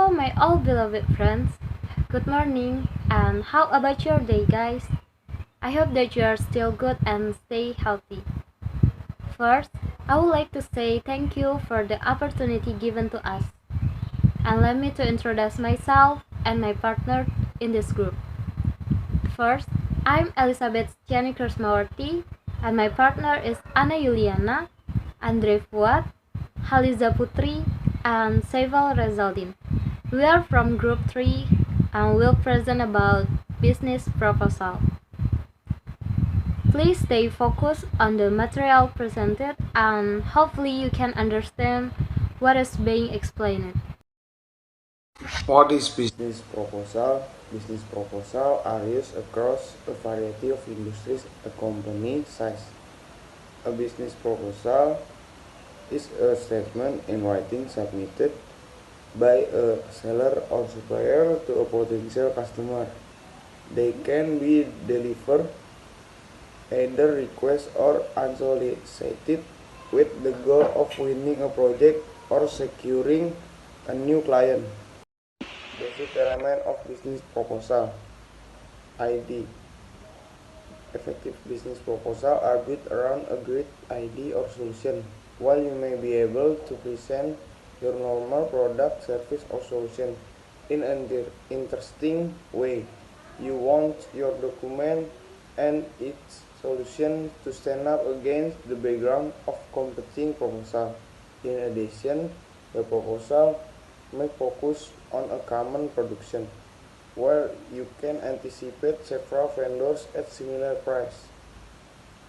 Hello, my all beloved friends. Good morning, and how about your day, guys? I hope that you are still good and stay healthy. First, I would like to say thank you for the opportunity given to us. And let me to introduce myself and my partner in this group. First, I'm Elizabeth Tiani Krismawarti, and my partner is Anna Yuliana, Andre Fuad, Haliza Putri, and Seival Rezaldin. We are from Group 3 and will present about business proposal. Please stay focused on the material presented and hopefully you can understand what is being explained. What is business proposal? Business proposal are used across a variety of industries a company size. A business proposal is a statement in writing submitted by a seller or supplier to a potential customer. They can be delivered either request or unsolicited with the goal of winning a project or securing a new client. Basic element of business proposal. ID. Effective business proposal are built around a great idea or solution. While you may be able to present your normal product, service, or solution in an interesting way, you want your document and its solution to stand up against the background of competing proposal. In addition, the proposal may focus on a common production, where you can anticipate several vendors at similar price.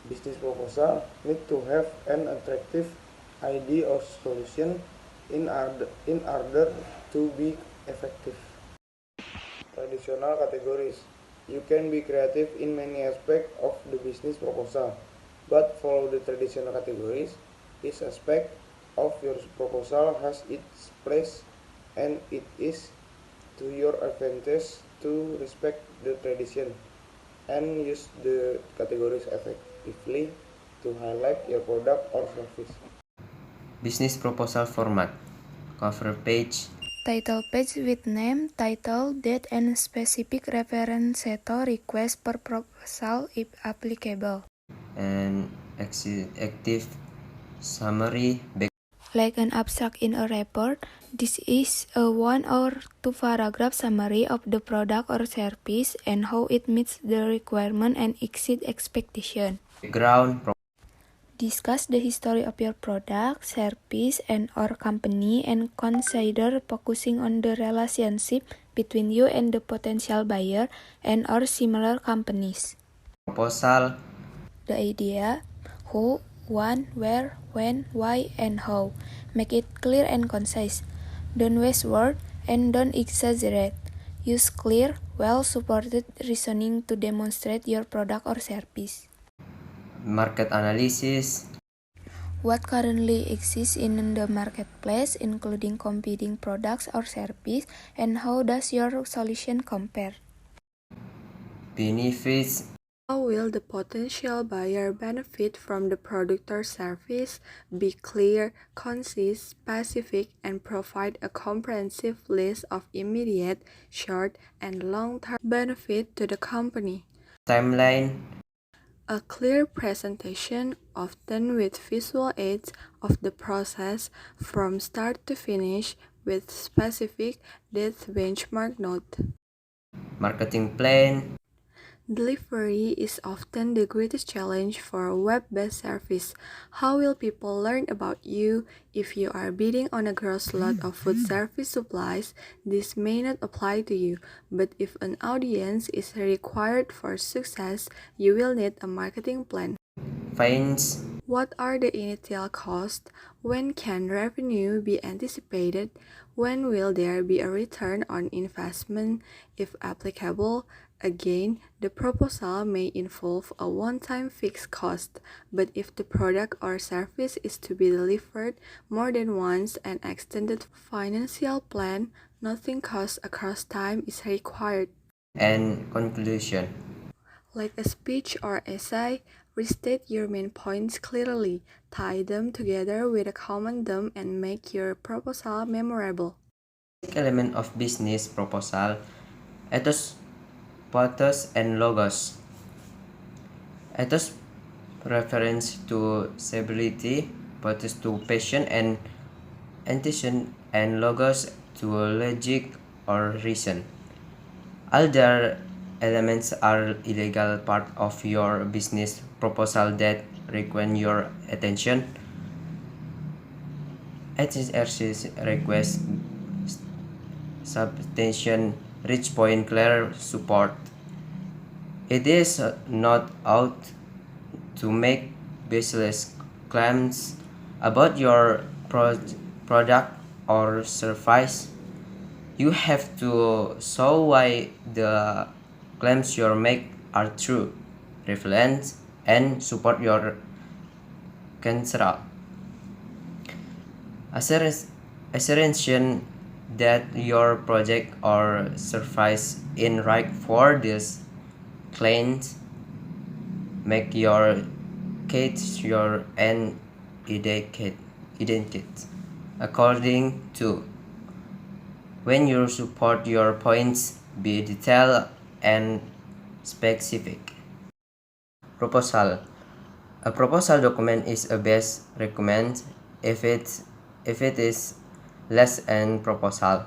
Business proposal need to have an attractive idea or solution in order to be effective. Traditional categories. You can be creative in many aspects of the business proposal, but follow the traditional categories. Each aspect of your proposal has its place, and it is to your advantage to respect the tradition and use the categories effectively to highlight your product or service. Business proposal format. Cover page. Title page with name, title, date, and specific reference to request per proposal if applicable. And active summary. Like an abstract in a report, this is a one or two paragraph summary of the product or service and how it meets the requirement and exceed expectation. Background. Discuss the history of your product, service, and or company and consider focusing on the relationship between you and the potential buyer and or similar companies. Proposal. The idea, who, when, where, when, why, and how. Make it clear and concise. Don't waste words and don't exaggerate. Use clear, well-supported reasoning to demonstrate your product or service. Market analysis. What currently exists in the marketplace, including competing products or service, and how does your solution compare? Benefits. How will the potential buyer benefit from the product or service? Be clear, concise, specific, and provide a comprehensive list of immediate, short, and long-term benefit to the company. Timeline. A clear presentation, often with visual aids of the process from start to finish with specific date benchmark note. Marketing plan. Delivery is often the greatest challenge for a web-based service. How will people learn about you? If you are bidding on a gross lot of food service supplies, this may not apply to you. But if an audience is required for success, you will need a marketing plan. Fines. What are the initial costs? When can revenue be anticipated? When will there be a return on investment, if applicable? Again, the proposal may involve a one-time fixed cost, but if the product or service is to be delivered more than once, an extended financial plan, nothing cost across time is required. And conclusion. Like a speech or essay, restate your main points clearly, tie them together with a common theme, and make your proposal memorable. Element of business proposal: ethos, photos, and logos. Ethos reference to stability, photos to passion and intention, and logos to logic or reason. Other elements are illegal part of your business proposal that require your attention. HRC request substantiation, reach point, clear support. It is not out to make baseless claims about your product or service. You have to show why the claims you make are true, relevant, and support your concern. Assertion that your project or service is right for this claims make your case your and identity. According to when you support your points, be detailed and specific. Proposal. A proposal document is a best recommend if it is less than proposal.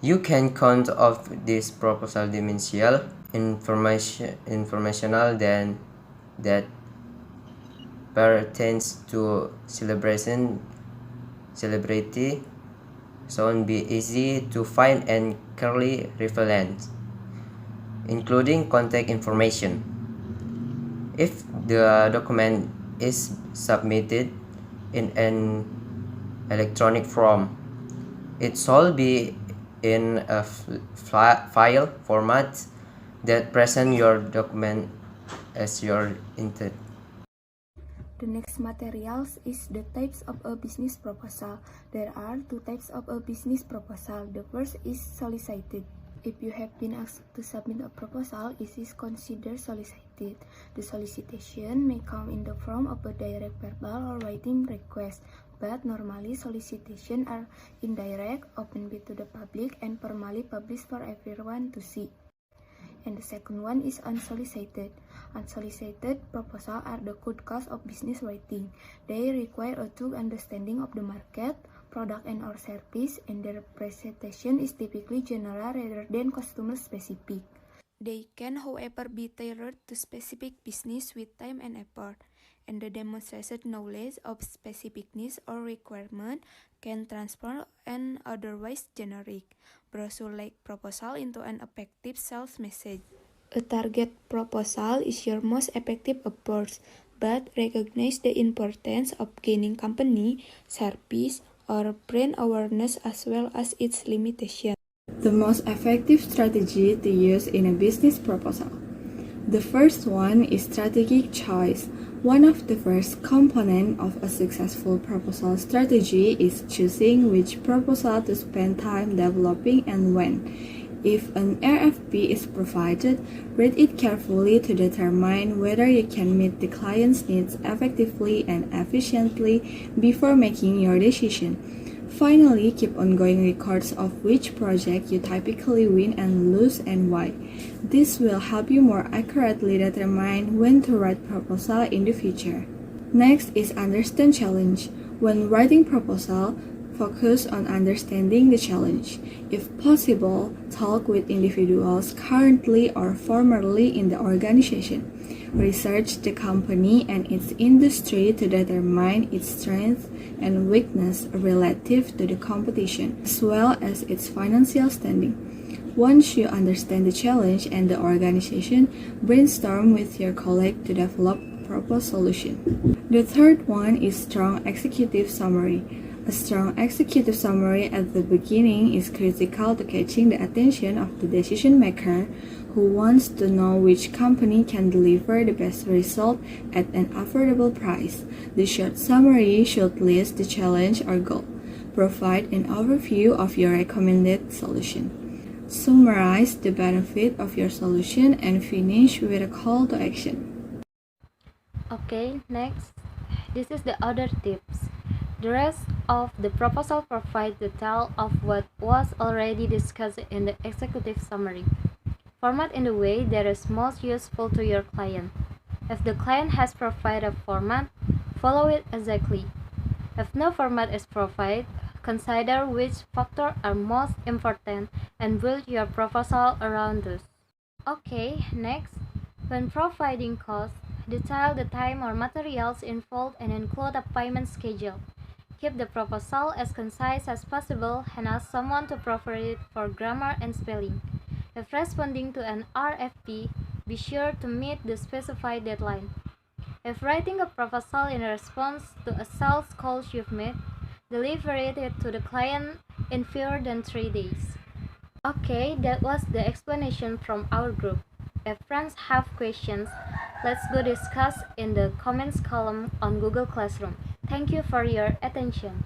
You can count of this proposal dimensional informational than that pertains to celebrity should be easy to find and clearly relevant, including contact information. If the document is submitted in an electronic form, it should be in a file format that present your document as your intent. The next materials is the types of a business proposal. There are two types of a business proposal. The first is solicited. If you have been asked to submit a proposal, it is considered solicited. The solicitation may come in the form of a direct verbal or writing request, but normally solicitations are indirect, open to the public, and formally published for everyone to see. And the second one is unsolicited. Unsolicited proposals are the good cause of business writing. They require a true understanding of the market, product and or service, and their presentation is typically general rather than customer specific. They can, however, be tailored to specific business with time and effort, and the demonstrated knowledge of specific needs or requirement can transform an otherwise generic, brochure-like proposal into an effective sales message. A target proposal is your most effective approach, but recognize the importance of gaining company, service, or brand awareness as well as its limitations. The most effective strategy to use in a business proposal. The first one is strategic choice. One of the first components of a successful proposal strategy is choosing which proposal to spend time developing and when. If an RFP is provided, read it carefully to determine whether you can meet the client's needs effectively and efficiently before making your decision. Finally, keep ongoing records of which project you typically win and lose and why. This will help you more accurately determine when to write proposal in the future. Next is understand challenge. When writing proposal, focus on understanding the challenge. If possible, talk with individuals currently or formerly in the organization. Research the company and its industry to determine its strengths and weakness relative to the competition, as well as its financial standing. Once you understand the challenge and the organization, brainstorm with your colleague to develop a proposed solution. The third one is strong executive summary. A strong executive summary at the beginning is critical to catching the attention of the decision maker who wants to know which company can deliver the best result at an affordable price. The short summary should list the challenge or goal, provide an overview of your recommended solution, summarize the benefit of your solution, and finish with a call to action. Okay, next. This is the other tips. The rest of the proposal provides detail of what was already discussed in the executive summary. Format in the way that is most useful to your client. If the client has provided a format, follow it exactly. If no format is provided, consider which factors are most important and build your proposal around those. Okay, next, when providing costs, detail the time or materials involved and include a payment schedule. Keep the proposal as concise as possible and ask someone to proofread it for grammar and spelling. If responding to an RFP, be sure to meet the specified deadline. If writing a proposal in response to a sales call you've made, deliver it to the client in fewer than 3 days. Okay, that was the explanation from our group. If friends have questions, let's go discuss in the comments column on Google Classroom. Thank you for your attention.